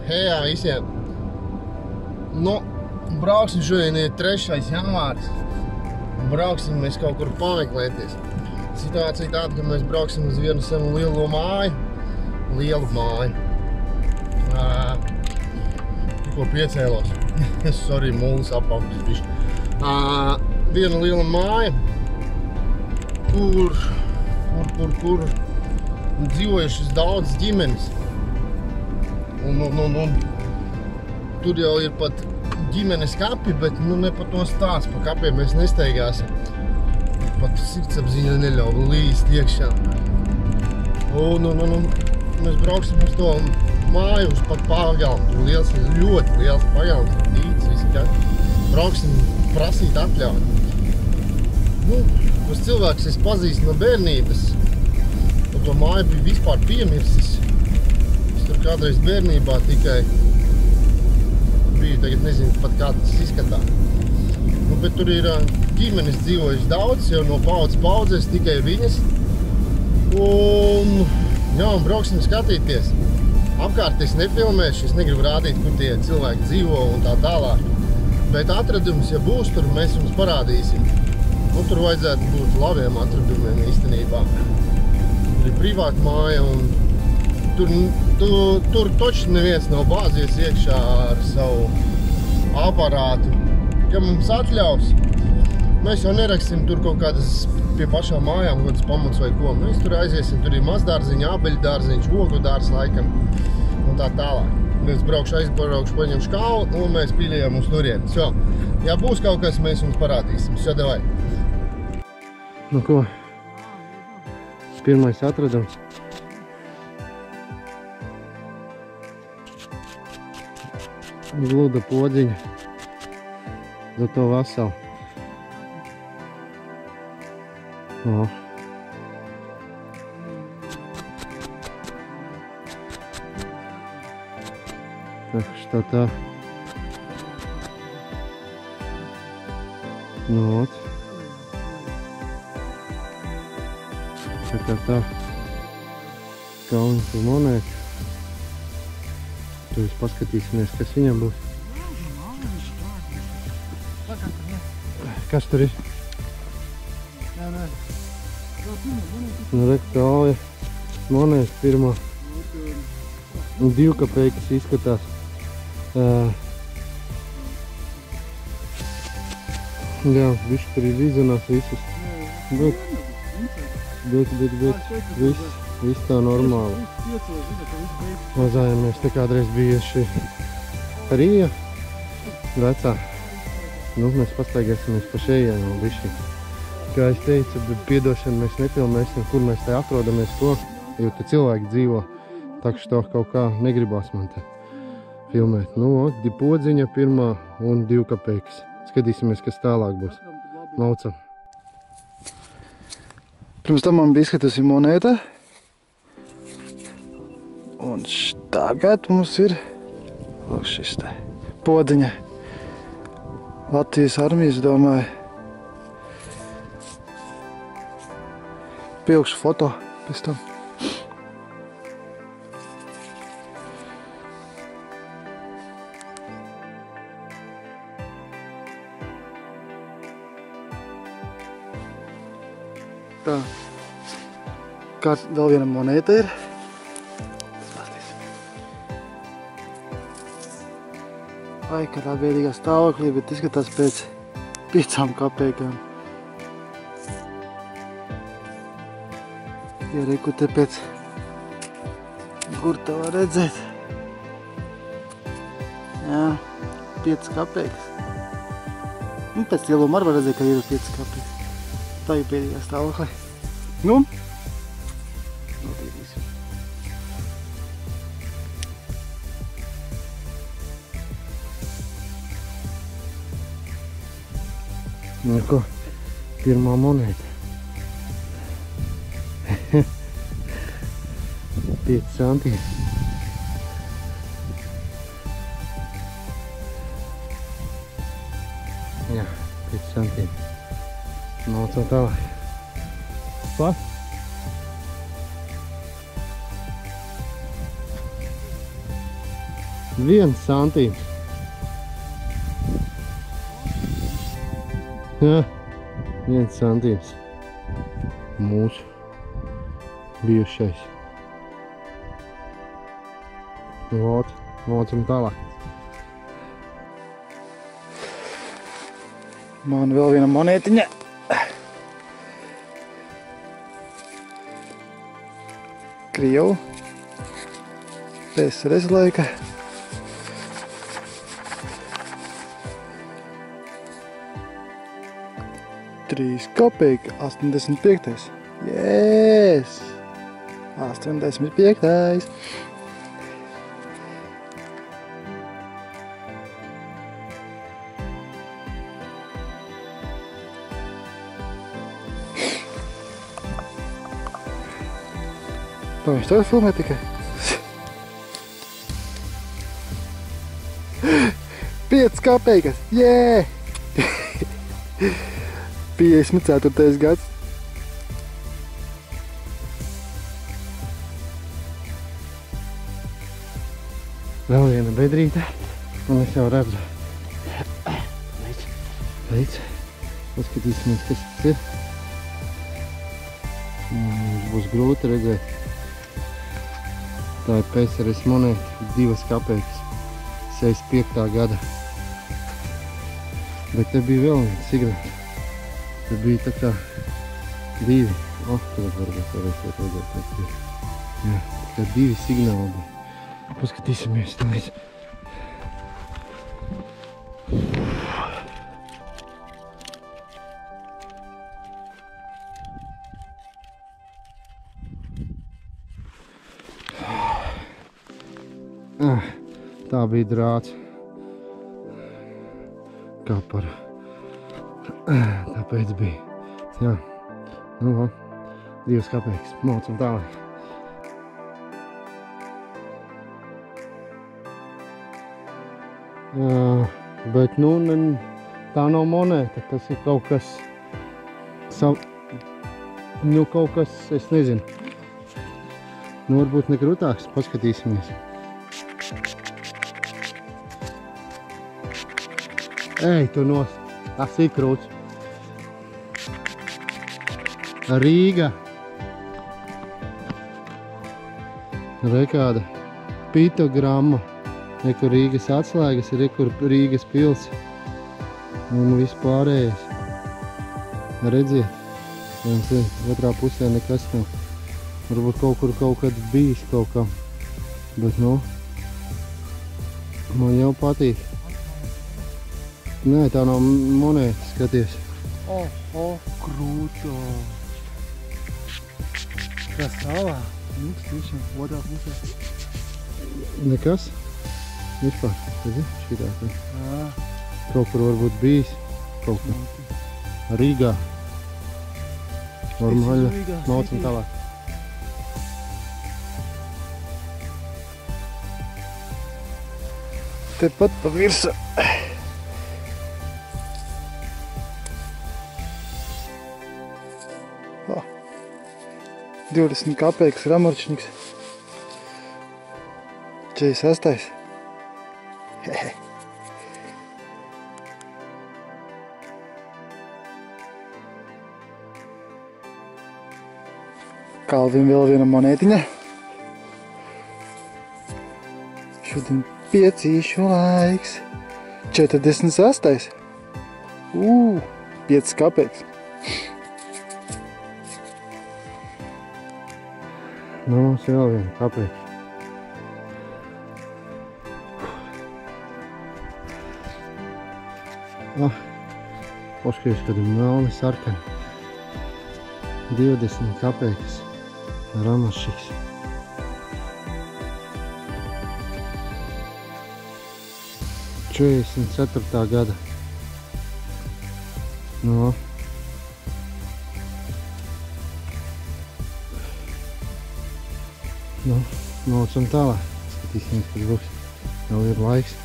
Hejā visiem! Nu, brauksim šodien ir 3. janvāris. Brauksim mēs kaut kur pameklēties. Situācija tāda, ka mēs brauksim uz vienu senu lielo māju. Lielu māju. Tikko piecēlos. Sorry, mulas apaugs bišķi. Viena liela māja, kur dzīvojušas daudz ģimenes. Un tur jau ir pat ģimenes kapi, bet ne par to stāsts. Pa kapiem mēs nesteigāsim. Pat sirdsapziņa neļauj līst iekšā. Mēs brauksim uz to māju uz pat pagalmu. Tur liels, ļoti liels pagalms, dīts, visi kā. Brauksim prasīt atļauju. Tos cilvēkus es pazīstu no bērnības. To māju bija vispār piemirsis. Es tur kādreiz bērnībā tikai biju, tagad nezinu pat kā tas izskatās. Bet tur ir ģimenes dzīvojuši daudz, jau no paudzes tikai viņas. Un brauksim skatīties. Apkārt es nefilmēšu, es negribu rādīt, kur tie cilvēki dzīvo un tā tālāk. Bet atradums, ja būs tur, mēs jums parādīsim. Tur vajadzētu būt labiem atradumiem īstenībā. Tur ir privāta māja un tur toči neviens nav bāzies iekšā ar savu aparātu. Ja mums atļaus, mēs jau neraksim tur kaut kādas pie pašām mājām, kaut kādas pamats vai ko. Mēs tur aiziesim, tur ir mazdārziņa, abeļdārziņš, ogu dārs laikam un tā tālāk. Es aizbraukšu, paņemšu kalu un mēs pīļējam uz turieni. Ja būs kaut kas, mēs jums parādīsim. Davai! Nu ko? Pirmais atradums. Gluda podziņa. Za to veselu. Так что так. Ну вот. Tā. Kaunas monēta. Tur paskatīsimies, kas viņam būs. Kas tur ir? Rektāja monēta pirmā. 2 kapeikas izskatās. Jā, bišķi tur ir izanās visas. Bet viss tā normāli. Mazājamies te kādreiz bijuši Rija vecā. Mēs pastaigāsimies pa šejām un bišķi. Kā es teicu, bet piedošanu mēs nefilmēsim, kur mēs te atrodamies, ko, jo te cilvēki dzīvo. Tak što kaut kā negribās man te filmēt. Podziņa pirmā un 2 kapeikas. Skatīsimies, kas tālāk būs. Maucam! Pirms tam man bija izskatusi monēta. Un tagad mums ir šis te podziņa. Latvijas armijas, domāju. Pielikšu foto pēc tam. Tā, vēl viena monēta ir. Vai, kādā bēdīgā stāvoklī, bet izskatās pēc 5 kapeikām. Ja reku te pēc gurta var redzēt. Jā, 5 kapeikas. Pēc lieluma var redzēt, ka ir 5 kapeikas. Tā ir pēdējā stāvoklī. Notīrīsim. Ko? Pirmā monēta. 5 centīmi. Jā, 5 centīmi. Nācam tālāk. Pat. 1 santīms. Jā, 1 santīms. Mūsu bijušais. Vot, mocam tālāk. Man vēl viena monētiņa. Krievu. PSRS laika. Trīs kopīgi, 85. Yes! 85. To viņš tagad filmē tikai. 5 kapeikas, jē! 54. gads. Vēl viena bedrīte, un es jau redzu. Līdz. Paskatīsimies, kas tas ir. Mums būs grūti redzēt. Tā ir PSRS monēta, 2 kapeikas, 65. gada. Bet te bija vēl viens signāls. Te bija tā kā 2. Tagad varbūt varēsiet redzēt, kas bija. Jā, tā 2 signāli bija. Paskatīsimies tālēc. Tā bija drāts. Kā par... Tāpēc bija. Jā. Nu, va. 2 kapeikas. Maucam tālāk. Bet, nu, tā nav monēta. Tas ir kaut kas... Nu, kaut kas, es nezinu. Nu, varbūt nekrūtāks. Paskatīsimies. Ej, tu nos. Tas ir krūts. Rīga. Re kāda pitogramma. Re, kur Rīgas atslēgas, re, kur Rīgas pils. Un viss pārējais. Redziet. Otrā pusē nekas nav. Varbūt kaut kad bijis kaut kā. Bet, nu, man jau patīk. Nē, tā nav monēta, skaties. Krūtā. Krasāvā. Nīks tiešām, otrā pusē. Nekas? Vispār, redzi, šitā tā. Kaut kur varbūt bijis. Kaut kur. Rīgā. Normāļa. Maucam tālāk. Te pat pa virsu. 20 kapeikas ramurčniks. 46. Kalvim vēl viena monētiņa. Šodien piecīšu laiks. 46. 5 kapeikas. Nu, mums vēl viena kapeika. Paskaties, kad ir melni sarkani. 20 kapeikas. Ramašiks. ...44. gada. No. Nu, maucam tālāk. Skatīsimies, kas būs. Vēl ir laiks.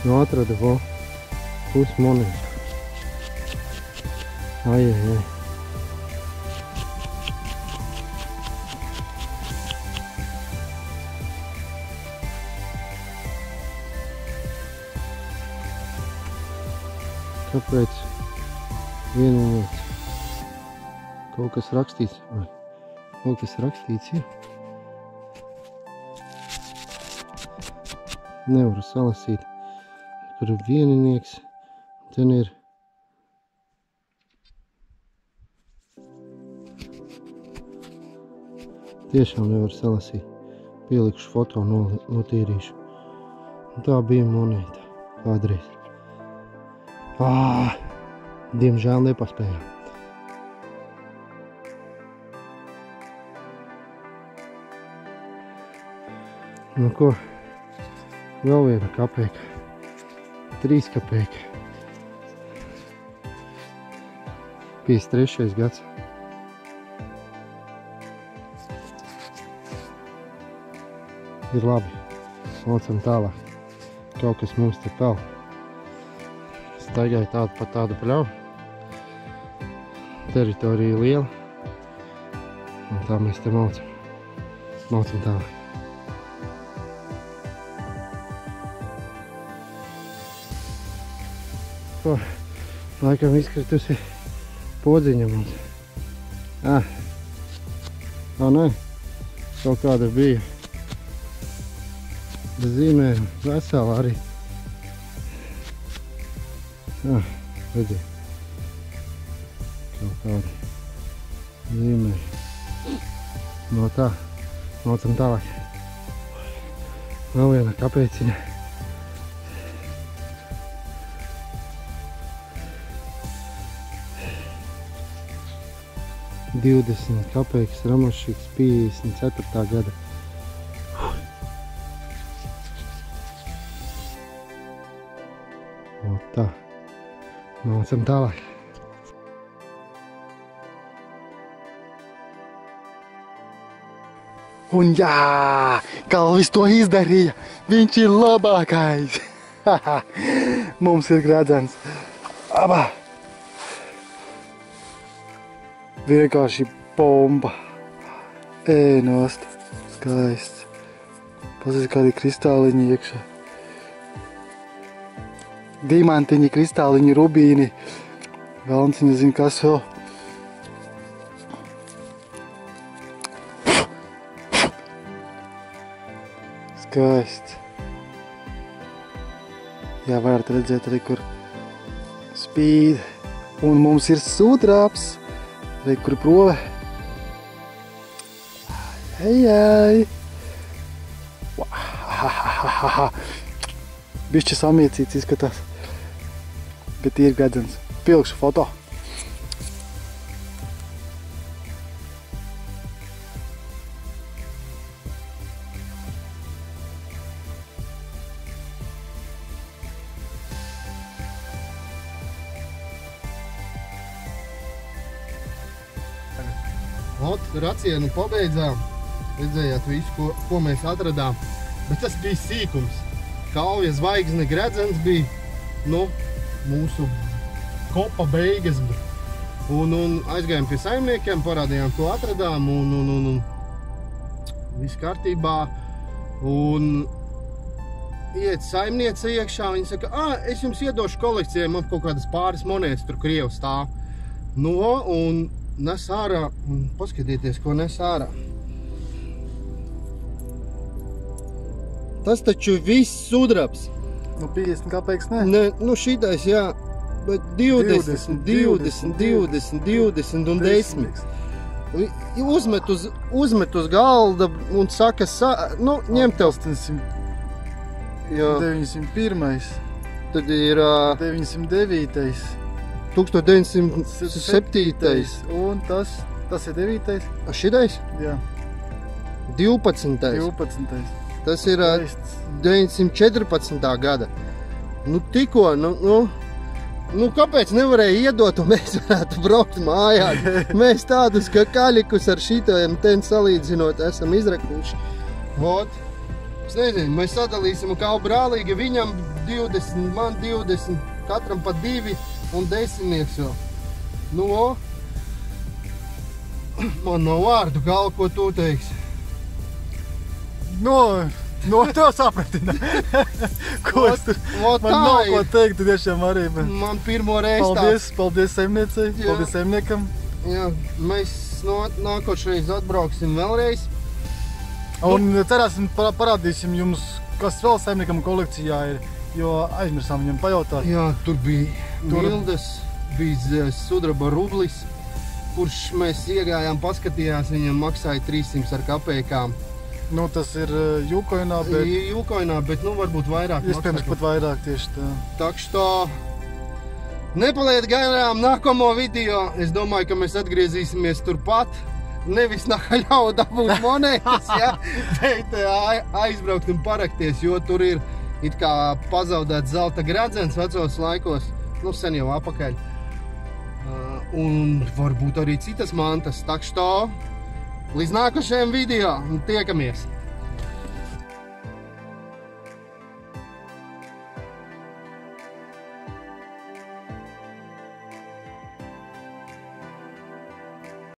Nu, atrada vēl pusmonētu. Ai. Kāpēc vieninieks? Kaut kas rakstīts, vai kaut kas rakstīts ir? Nevaru salasīt, kur ir vieninieks, ten ir tiešām nevaru salasīt. Pielikšu foto, notīrīšu. Un tā bija monēta kādreiz. Diemžēl nepaspējām. Nu ko, vēl viena kapeka. 3 kapeka. 53. gads. Ir labi. Mocam tālāk. Kaut kas mums te pel. Staigāja tādu pa tādu pļauju. Teritorija liela. Un tā mēs te mocam. Mocam tālāk. Laikam izkritusi podziņa mums. Nē. Kaut kāda bija. Zīmē vesela arī. Redzi. Kaut kāda zīmē. No tā. Mocam tālāk. Vēl viena kapeciņa. 20 kapeikas Ramašīks 54. gada. O tā. Nācam tālāk. Un jā, Kalvis to izdarīja. Viņš ir labākais. Mums ir gredzens. Abā. Vienkārši bomba. Nost. Skaists. Pazies, kādi kristāliņi iekšā. Diamantiņi, kristāliņi, rubīni. Velns nezinu, kas vēl. Skaists. Jā, varat redzēt arī, kur spīd. Un mums ir sudrabs. Re, kur prove. Ejai. Bišķi samiecīts izskatās. Bet ir gredzens. Pilkšu foto. Racienu pabeidzām, redzējāt visu, ko mēs atradām, bet tas bija sīkums. Kalvja zvaigzne gredzens bija, mūsu kopa beigas. Un aizgājām pie saimniekiem, parādījām, ko atradām, un viss kārtībā. Un iet saimniece iekšā, viņa saka, es jums iedošu kolekcijai, man kaut kādas pāris monētas tur Krievu stāv. Un nes ārā, un paskatieties, ko nes ārā. Tas taču viss sudrabs. 50 kapeiks, ne? Šitais, jā, bet 20, 20, 20, 20 un 10. Uzmet uz galda un saka, ņem tev. 901. Tad ir 909. 1907. Un tas ir 9. Šitais? Jā. 12. Tas ir 914. gada. Tikko, kāpēc nevarēja iedot, un mēs varētu braukt mājās? Mēs tādus kaļikus ar šitajiem ten salīdzinot esam izrakuši. Es nezinu, mēs sadalīsim kā brālīgi, viņam 20, man 20, katram pa 2. Un 10 vēl. Man nav vārdu, Gal, ko tu teiksi? No, tev sapratina. Ko es tur? Man nav ko teikt, tiešām arī. Man pirmo reizi Paldies saimniecei, paldies saimniekam. Jā, mēs nākošreiz atbrauksim vēlreiz. Un cerēsim, parādīsim jums, kas vēl saimniekam kolekcijā ir, jo aizmirsām viņam pajautāt. Jā, tur bija Mildes, bija sudraba rublis, kurš mēs iegājām, paskatījās, viņam maksāja 300 ar kapējkām. Nu, tas ir jūkoinā, bet... Jūkoinā, bet nu varbūt vairāk maksā. Iespējams pat vairāk tieši tā. Takšto nepaliet garām nākamo video. Es domāju, ka mēs atgriezīsimies turpat. Nevis nakaļau dabūt monētas, ja? Bet aizbraukt un parakties, jo tur ir it kā pazaudēts zelta gredzens vecos laikos. Nu, sen jau apakaļ. Un varbūt arī citas mantas. Takšto līdz nākošajam video un tiekamies!